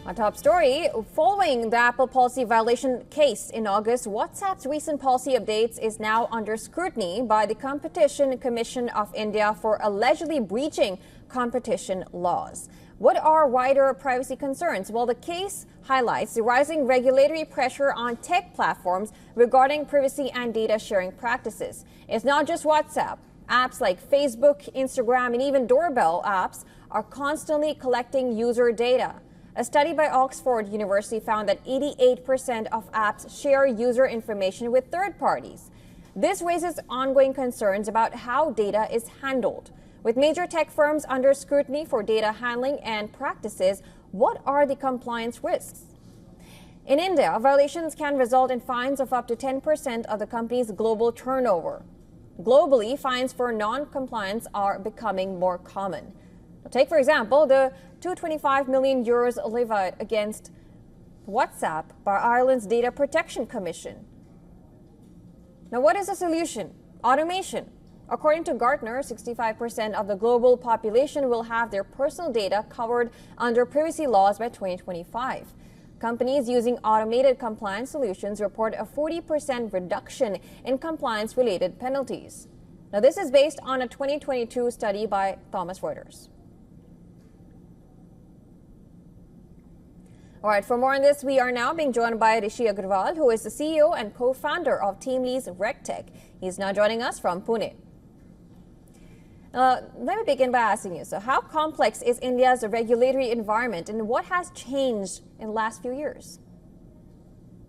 A top story, following the Apple policy violation case in August, WhatsApp's recent policy updates is now under scrutiny by the Competition Commission of India for allegedly breaching competition laws. What are wider privacy concerns? Well, the case highlights the rising regulatory pressure on tech platforms regarding privacy and data sharing practices. It's not just WhatsApp. Apps like Facebook, Instagram, and even doorbell apps are constantly collecting user data. A study by Oxford University found that 88% of apps share user information with third parties. This raises ongoing concerns about how data is handled. With major tech firms under scrutiny for data handling and practices, what are the compliance risks? In India, violations can result in fines of up to 10% of the company's global turnover. Globally, fines for non-compliance are becoming more common. Take, for example, the €225 million levied against WhatsApp by Ireland's Data Protection Commission. Now, what is the solution? Automation. According to Gartner, 65% of the global population will have their personal data covered under privacy laws by 2025. Companies using automated compliance solutions report a 40% reduction in compliance-related penalties. Now, this is based on a 2022 study by Thomson Reuters. All right, for more on this, we are now being joined by Rishi Agarwal, who is the CEO and co-founder of TeamLease RegTech. He's now joining us from Pune. Let me begin by asking you, so how complex is India's regulatory environment and what has changed in the last few years?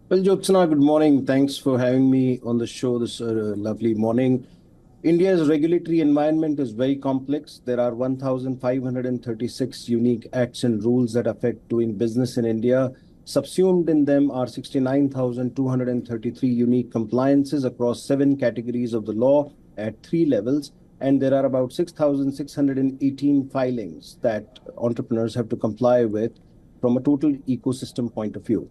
Well, Jyotsna, good morning. Thanks for having me on the show this lovely morning. India's regulatory environment is very complex. There are 1,536 unique acts and rules that affect doing business in India. Subsumed in them are 69,233 unique compliances across 7 categories of the law at 3 levels. And there are about 6,618 filings that entrepreneurs have to comply with from a total ecosystem point of view.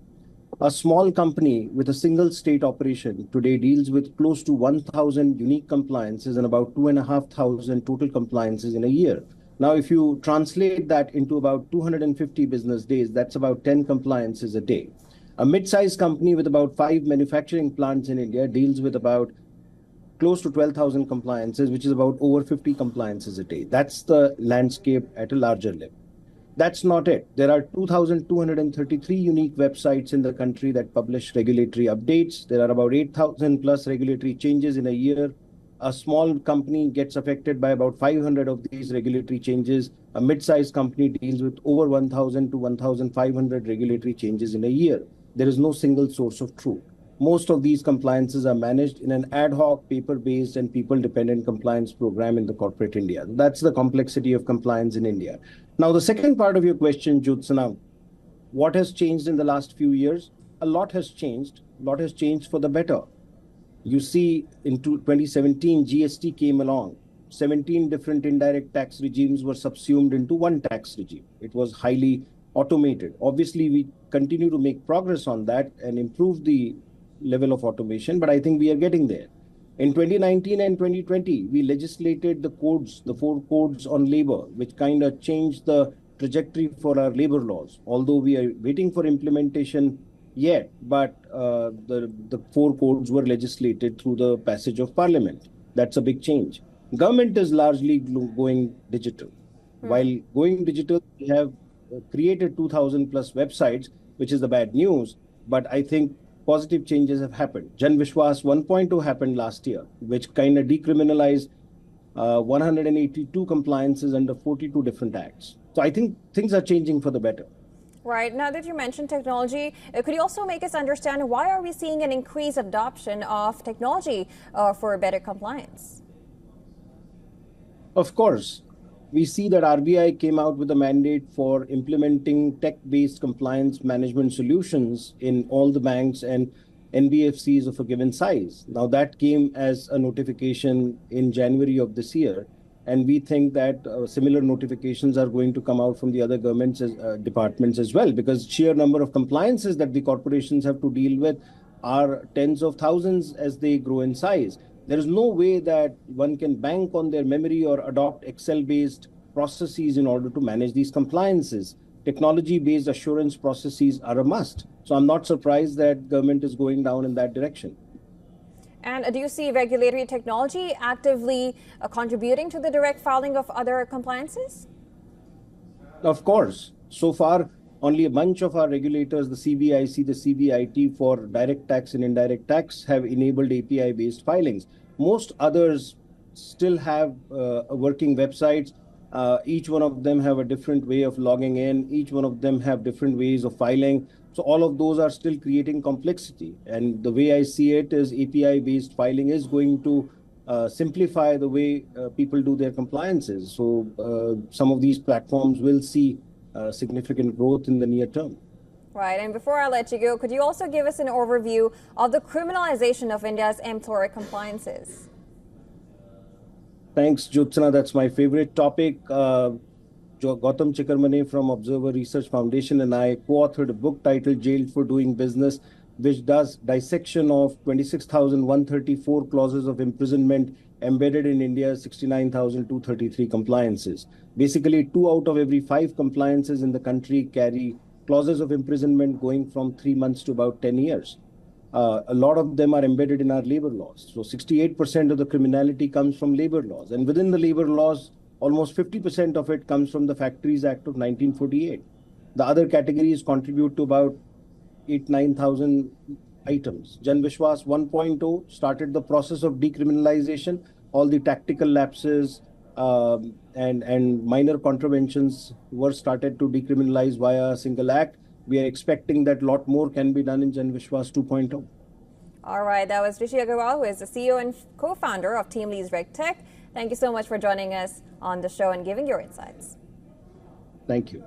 A small company with a single state operation today deals with close to 1,000 unique compliances and about 2,500 total compliances in a year. Now, if you translate that into about 250 business days, that's about 10 compliances a day. A mid-sized company with about 5 manufacturing plants in India deals with about close to 12,000 compliances, which is about over 50 compliances a day. That's the landscape at a larger level. That's not it. There are 2,233 unique websites in the country that publish regulatory updates. There are about 8,000 plus regulatory changes in a year. A small company gets affected by about 500 of these regulatory changes. A mid-sized company deals with over 1,000 to 1,500 regulatory changes in a year. There is no single source of truth. Most of these compliances are managed in an ad hoc, paper-based and people-dependent compliance program in the corporate India. That's the complexity of compliance in India. Now, the second part of your question, Jyotsna, what has changed in the last few years? A lot has changed. A lot has changed for the better. You see, in 2017, GST came along. 17 different indirect tax regimes were subsumed into one tax regime. It was highly automated. Obviously, we continue to make progress on that and improve the level of automation, but I think we are getting there. In 2019 and 2020, we legislated the codes, the 4 codes on labor, which kind of changed the trajectory for our labor laws. Although we are waiting for implementation yet, but the 4 codes were legislated through the passage of parliament. That's a big change. Government is largely going digital. While going digital, we have created 2,000 plus websites, which is the bad news, but I think positive changes have happened. Jan Vishwas 1.0 happened last year, which kind of decriminalized 182 compliances under 42 different acts. So I think things are changing for the better. Right. Now that you mentioned technology, could you also make us understand why are we seeing an increased adoption of technology for better compliance? Of course. We see that RBI came out with a mandate for implementing tech-based compliance management solutions in all the banks and NBFCs of a given size. Now, that came as a notification in January of this year. And we think that similar notifications are going to come out from the other governments departments as well, because sheer number of compliances that the corporations have to deal with are tens of thousands as they grow in size. There is no way that one can bank on their memory or adopt Excel-based processes in order to manage these compliances. technology-based assurance processes are a must. So I'm not surprised that government is going down in that direction. And do you see regulatory technology actively contributing to the direct filing of other compliances? Of course. So far, only a bunch of our regulators, the CBIC, the CBIT for direct tax and indirect tax, have enabled API-based filings. Most others still have working websites. Each one of them have a different way of logging in. Each one of them have different ways of filing. So all of those are still creating complexity. And the way I see it is API-based filing is going to simplify the way people do their compliances. So some of these platforms will see significant growth in the near term. Right. And before I let you go, could you also give us an overview of the criminalization of India's employer compliances? Thanks, Jyotsna. That's my favorite topic. Gautam Chikarmane from Observer Research Foundation and I co-authored a book titled Jailed for Doing Business, which does dissection of 26,134 clauses of imprisonment embedded in India's 69,233 compliances. Basically, 2 out of every 5 compliances in the country carry clauses of imprisonment going from 3 months to about 10 years. A lot of them are embedded in our labor laws. So 68% of the criminality comes from labor laws. And within the labor laws, almost 50% of it comes from the Factories Act of 1948. The other categories contribute to about 9,000 items. Jan Vishwas 1.0 started the process of decriminalization. All the tactical lapses and minor contraventions were started to decriminalize via a single act. We are expecting that a lot more can be done in Jan Vishwas 2.0. All right, that was Rishi Agarwal, who is the CEO and co-founder of Team Leads RegTech. Thank you so much for joining us on the show and giving your insights. Thank you.